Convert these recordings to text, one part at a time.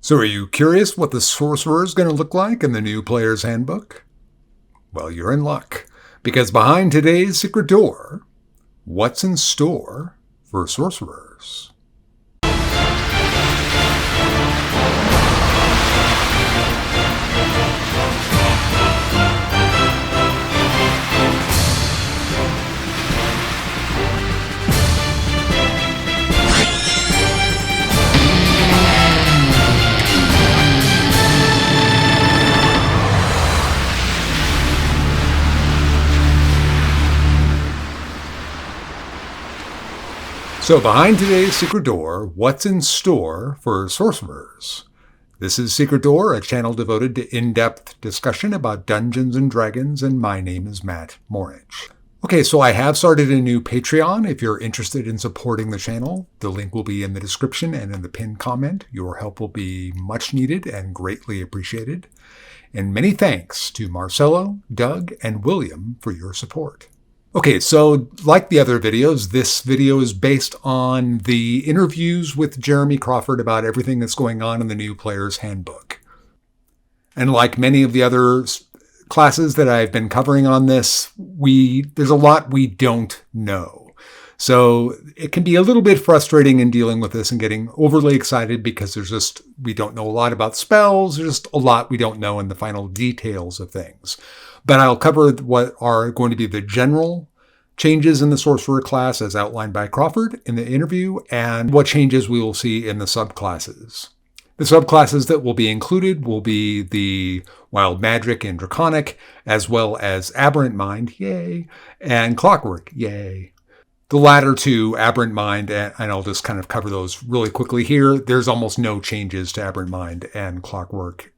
So are you curious what the sorcerer is going to look like in the new player's handbook? Well, you're in luck, because behind today's secret door, what's in store for sorcerers? So behind today's secret door, what's in store for sorcerers? This is Secret Door, a channel devoted to in-depth discussion about Dungeons and Dragons, and my name is Matt Morich. Okay, so I have started a new Patreon. If you're interested in supporting the channel, the link will be in the description and in the pinned comment. Your help will be much needed and greatly appreciated. And many thanks to Marcelo, Doug, and William for your support. Okay, so like the other videos, this video is based on the interviews with Jeremy Crawford about everything that's going on in the new player's handbook. And like many of the other classes that I've been covering on this, there's a lot we don't know. So it can be a little bit frustrating in dealing with this and getting overly excited because we don't know a lot about spells. There's just a lot we don't know in the final details of things. But I'll cover what are going to be the general changes in the sorcerer class as outlined by Crawford in the interview, and what changes we will see in the subclasses. The subclasses that will be included will be the Wild Magic and Draconic, as well as Aberrant Mind, yay, and Clockwork, yay. The latter two, Aberrant Mind, and I'll just kind of cover those really quickly here. There's almost no changes to Aberrant Mind and Clockwork.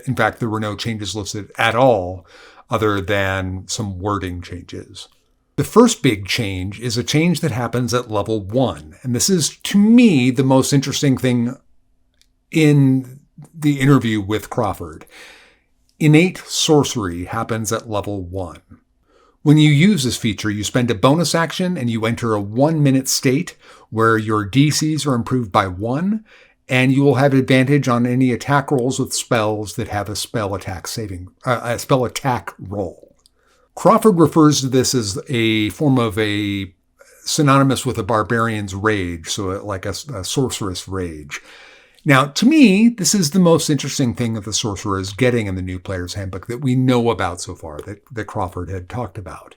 In fact, there were no changes listed at all, other than some wording changes. The first big change is a change that happens at level 1. And this is, to me, the most interesting thing in the interview with Crawford. Innate sorcery happens at level 1. When you use this feature, you spend a bonus action and you enter a 1-minute state where your DCs are improved by 1, and you will have advantage on any attack rolls with spells that have a spell attack roll. Crawford refers to this as a form of a synonymous with a barbarian's rage, so like a sorceress rage. Now, to me, this is the most interesting thing that the sorcerer is getting in the new player's handbook that we know about so far, that Crawford had talked about.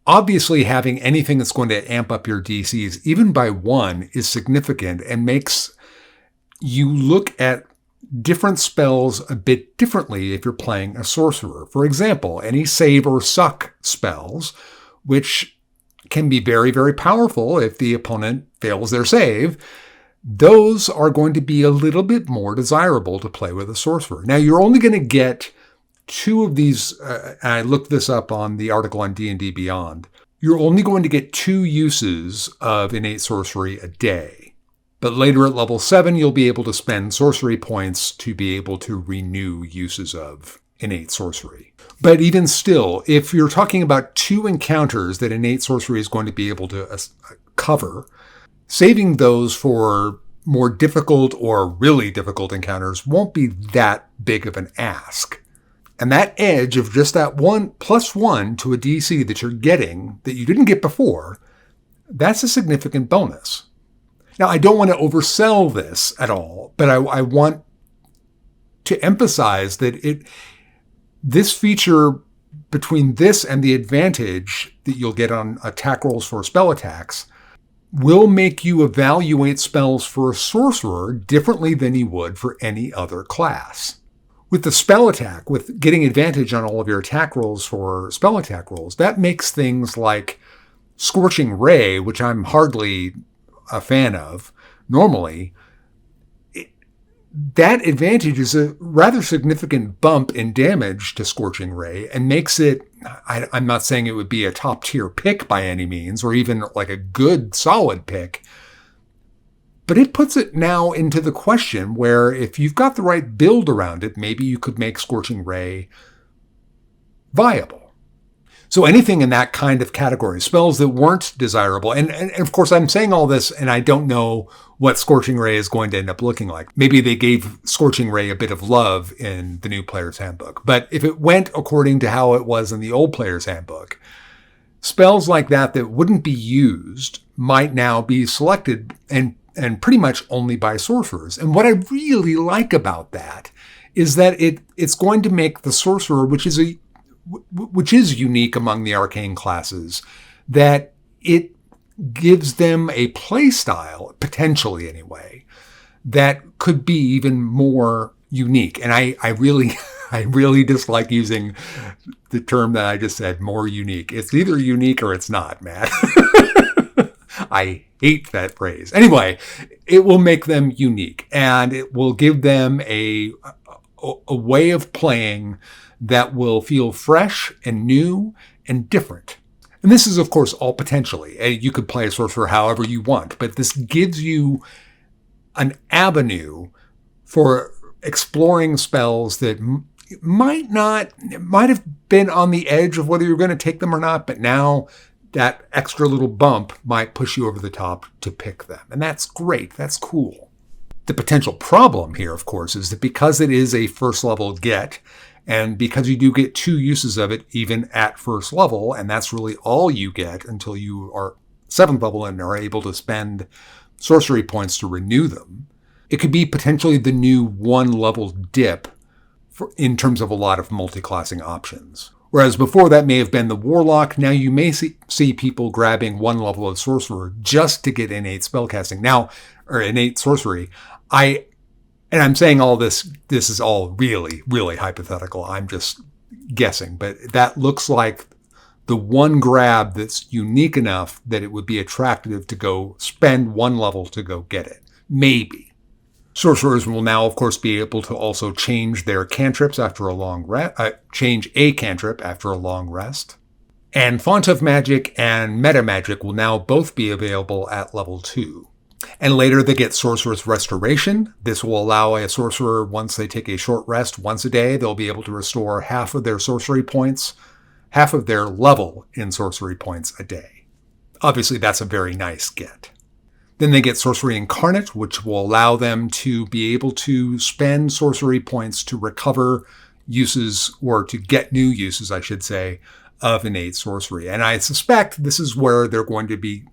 Obviously, having anything that's going to amp up your DCs, even by 1, is significant and makes you look at different spells a bit differently if you're playing a sorcerer. For example, any save or suck spells, which can be very, very powerful if the opponent fails their save, those are going to be a little bit more desirable to play with a sorcerer. Now, you're only going to get 2 of these, and I looked this up on the article on D&D Beyond, you're only going to get 2 uses of innate sorcery a day. But later at level 7, you'll be able to spend sorcery points to be able to renew uses of innate sorcery. But even still, if you're talking about 2 encounters that innate sorcery is going to be able to cover, saving those for more difficult or really difficult encounters won't be that big of an ask. And that edge of just that 1 plus 1 to a DC that you're getting that you didn't get before, that's a significant bonus. Now, I don't want to oversell this at all, but I want to emphasize that this feature, between this and the advantage that you'll get on attack rolls for spell attacks, will make you evaluate spells for a sorcerer differently than you would for any other class. With the spell attack, with getting advantage on all of your attack rolls for spell attack rolls, that makes things like Scorching Ray, which I'm hardly a fan of normally, that advantage is a rather significant bump in damage to Scorching Ray and makes it, I'm not saying it would be a top tier pick by any means, or even like a good solid pick, but it puts it now into the question where if you've got the right build around it, maybe you could make Scorching Ray viable. So anything in that kind of category, spells that weren't desirable. And of course, I'm saying all this and I don't know what Scorching Ray is going to end up looking like. Maybe they gave Scorching Ray a bit of love in the new player's handbook. But if it went according to how it was in the old player's handbook, spells like that wouldn't be used might now be selected and pretty much only by sorcerers. And what I really like about that is that it's going to make the sorcerer, which is unique among the arcane classes, that it gives them a play style, potentially anyway, that could be even more unique. And I really dislike using the term that I just said, more unique. It's either unique or it's not, Matt. I hate that phrase. Anyway, it will make them unique, and it will give them a way of playing that will feel fresh and new and different. And this is, of course, all potentially. You could play a sorcerer however you want, but this gives you an avenue for exploring spells that might have been on the edge of whether you're going to take them or not, but now that extra little bump might push you over the top to pick them. And that's great. That's cool. The potential problem here, of course, is that because it is a first level get, and because you do get 2 uses of it even at first level, and that's really all you get until you are 7th level and are able to spend sorcery points to renew them, it could be potentially the new 1 level dip in terms of a lot of multi-classing options. Whereas before that may have been the Warlock, now you may see people grabbing 1 level of Sorcerer just to get innate spellcasting. Now, or innate sorcery. And I'm saying all this is all really, really hypothetical. I'm just guessing, but that looks like the one grab that's unique enough that it would be attractive to go spend 1 level to go get it. Maybe. Sorcerers will now, of course, be able to also change their cantrips after a long rest, change a cantrip after a long rest. And Font of Magic and Meta Magic will now both be available at level 2. And later they get Sorcerer's Restoration. This will allow a sorcerer, once they take a short rest once a day, they'll be able to restore half of their sorcery points, half of their level in sorcery points a day. Obviously, that's a very nice get. Then they get Sorcery Incarnate, which will allow them to be able to spend sorcery points to recover uses, or to get new uses, I should say, of innate sorcery. And I suspect this is where they're going to be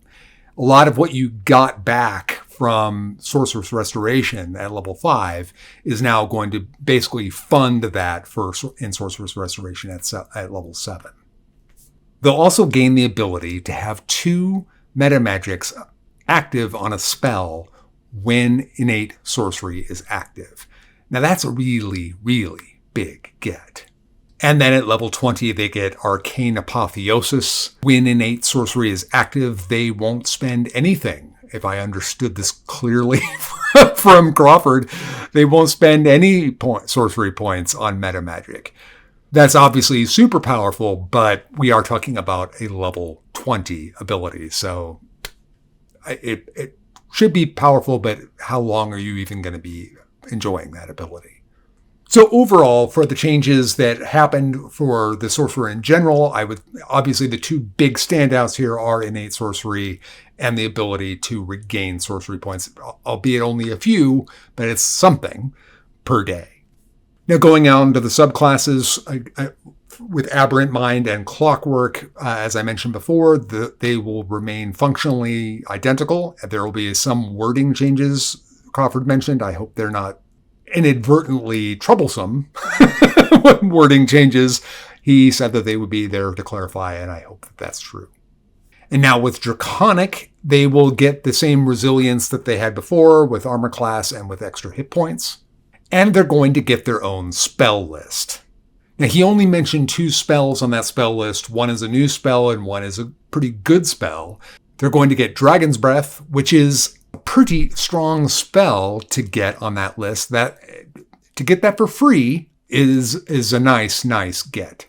a lot of what you got back from Sorcerer's Restoration at level 5 is now going to basically fund that in Sorcerer's Restoration at level 7. They'll also gain the ability to have 2 meta magics active on a spell when innate sorcery is active. Now that's a really, really big get. And then at level 20, they get Arcane Apotheosis. When innate sorcery is active, they won't spend anything. If I understood this clearly from Crawford, they won't spend any sorcery points on meta magic. That's obviously super powerful, but we are talking about a level 20 ability. So it should be powerful, but how long are you even going to be enjoying that ability? So overall, for the changes that happened for the sorcerer in general, obviously the 2 big standouts here are innate sorcery and the ability to regain sorcery points, albeit only a few, but it's something per day. Now going on to the subclasses, with Aberrant Mind and Clockwork, as I mentioned before, they will remain functionally identical. There will be some wording changes Crawford mentioned. I hope they're not inadvertently troublesome wording changes. He said that they would be there to clarify, and I hope that that's true. And now with Draconic, they will get the same resilience that they had before with armor class and with extra hit points. And they're going to get their own spell list. Now, he only mentioned 2 spells on that spell list. One is a new spell and one is a pretty good spell. They're going to get Dragon's Breath, which is a pretty strong spell to get on that list. To get that for free is a nice get.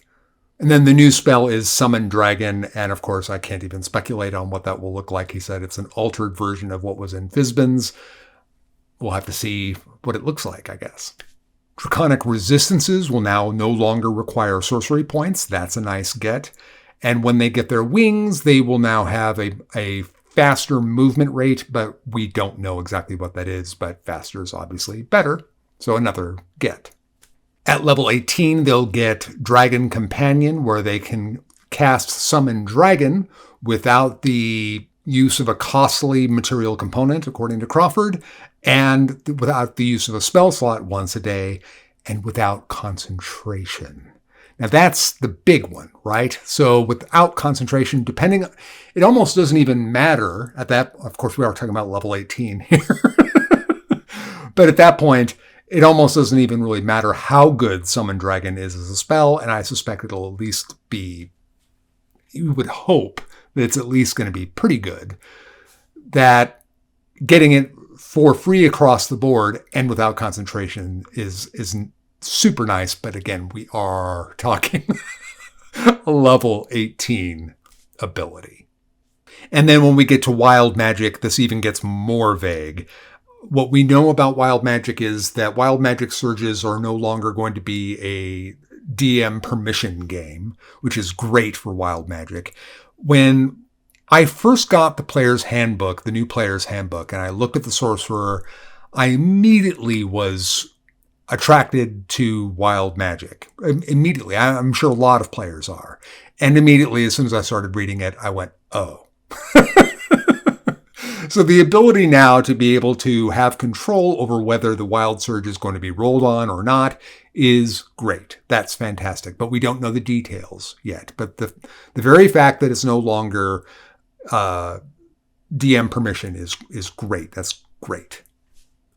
And then the new spell is Summon Dragon, and of course I can't even speculate on what that will look like. He said it's an altered version of what was in Fizban's. We'll have to see what it looks like, I guess. Draconic Resistances will now no longer require sorcery points. That's a nice get. And when they get their wings, they will now have a faster movement rate, but we don't know exactly what that is, but faster is obviously better. So another get. At level 18, they'll get Dragon Companion, where they can cast Summon Dragon without the use of a costly material component, according to Crawford, and without the use of a spell slot once a day, and without concentration. Now that's the big one, right? So without concentration, it almost doesn't even matter at that. Of course, we are talking about level 18 here. But at that point, it almost doesn't even really matter how good Summon Dragon is as a spell. And I suspect it'll at least be, you would hope that it's at least going to be pretty good. That getting it for free across the board and without concentration is super nice. But again, we are talking a level 18 ability. And then when we get to Wild Magic, this even gets more vague. What we know about Wild Magic is that Wild Magic Surges are no longer going to be a DM permission game, which is great for Wild Magic. When I first got the player's handbook, the new player's handbook, and I looked at the Sorcerer, I immediately was attracted to Wild Magic. Immediately. I'm sure a lot of players are. And immediately, as soon as I started reading it, I went, oh. So the ability now to be able to have control over whether the Wild Surge is going to be rolled on or not is great. That's fantastic. But we don't know the details yet. But the very fact that it's no longer DM permission is great. That's great.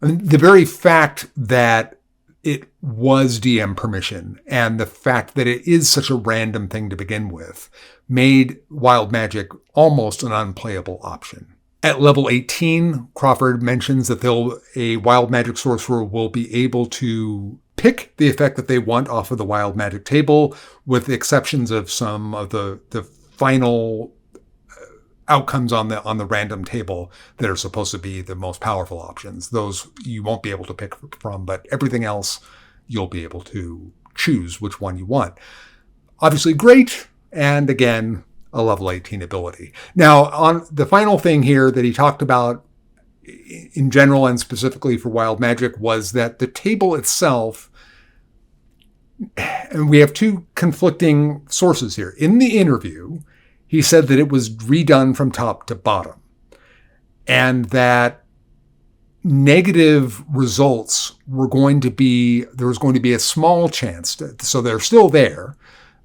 I mean, the very fact that it was DM permission and the fact that it is such a random thing to begin with made Wild Magic almost an unplayable option. At level 18, Crawford mentions that a Wild Magic Sorcerer will be able to pick the effect that they want off of the Wild Magic table, with the exceptions of some of the final outcomes on the random table that are supposed to be the most powerful options. Those you won't be able to pick from, but everything else you'll be able to choose which one you want. Obviously great, and again, a level 18 ability. Now, on the final thing here that he talked about in general and specifically for Wild Magic was that the table itself, and we have two conflicting sources here. In the interview, he said that it was redone from top to bottom and that negative results there was going to be a small chance, so they're still there,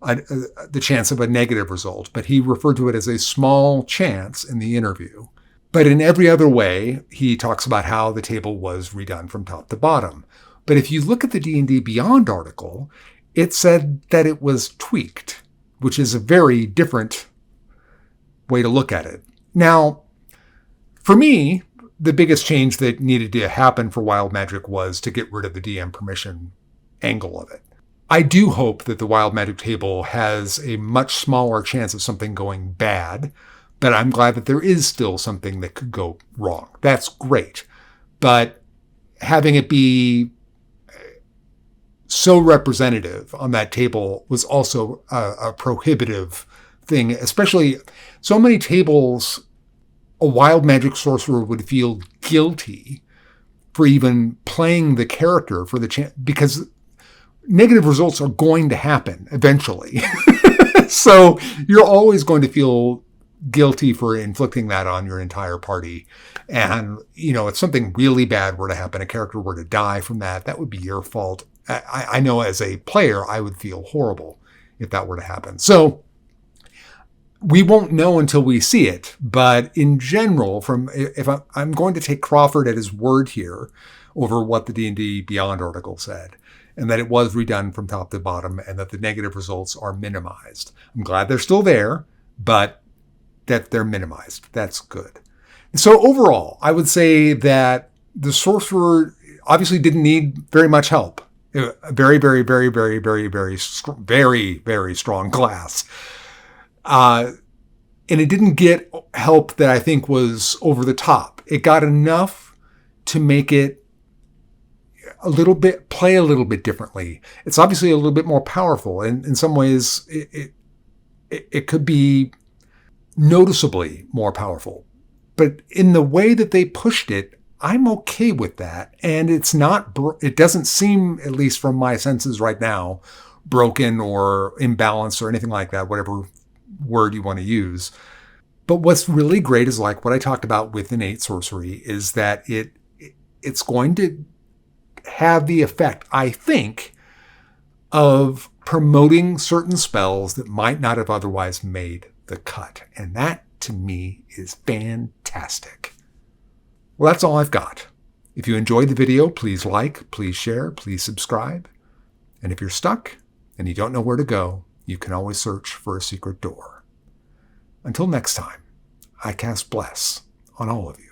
the chance of a negative result, but he referred to it as a small chance in the interview. But in every other way, he talks about how the table was redone from top to bottom. But if you look at the D&D Beyond article, it said that it was tweaked, which is a very different way to look at it. Now, for me, the biggest change that needed to happen for Wild Magic was to get rid of the DM permission angle of it. I do hope that the Wild Magic table has a much smaller chance of something going bad, but I'm glad that there is still something that could go wrong. That's great. But having it be so representative on that table was also a prohibitive thing, especially so many tables, a Wild Magic Sorcerer would feel guilty for even playing the character for the chance, because negative results are going to happen eventually. So you're always going to feel guilty for inflicting that on your entire party. And, if something really bad were to happen, a character were to die from that would be your fault. I know as a player, I would feel horrible if that were to happen. So we won't know until we see it. But in general, if I'm going to take Crawford at his word here over what the D&D Beyond article said, and that it was redone from top to bottom, and that the negative results are minimized. I'm glad they're still there, but that they're minimized. That's good. So overall, I would say that the Sorcerer obviously didn't need very much help. A very, very, very, very, very, very, very, very strong class. And it didn't get help that I think was over the top. It got enough to make it play a little bit differently. It's obviously a little bit more powerful. And in some ways, it could be noticeably more powerful. But in the way that they pushed it, I'm okay with that. And it doesn't seem, at least from my senses right now, broken or imbalanced or anything like that, whatever word you want to use. But what's really great is like what I talked about with innate sorcery is that it's going to have the effect, I think, of promoting certain spells that might not have otherwise made the cut. And that, to me, is fantastic. Well, that's all I've got. If you enjoyed the video, please like, please share, please subscribe. And if you're stuck and you don't know where to go, you can always search for a secret door. Until next time, I cast bless on all of you.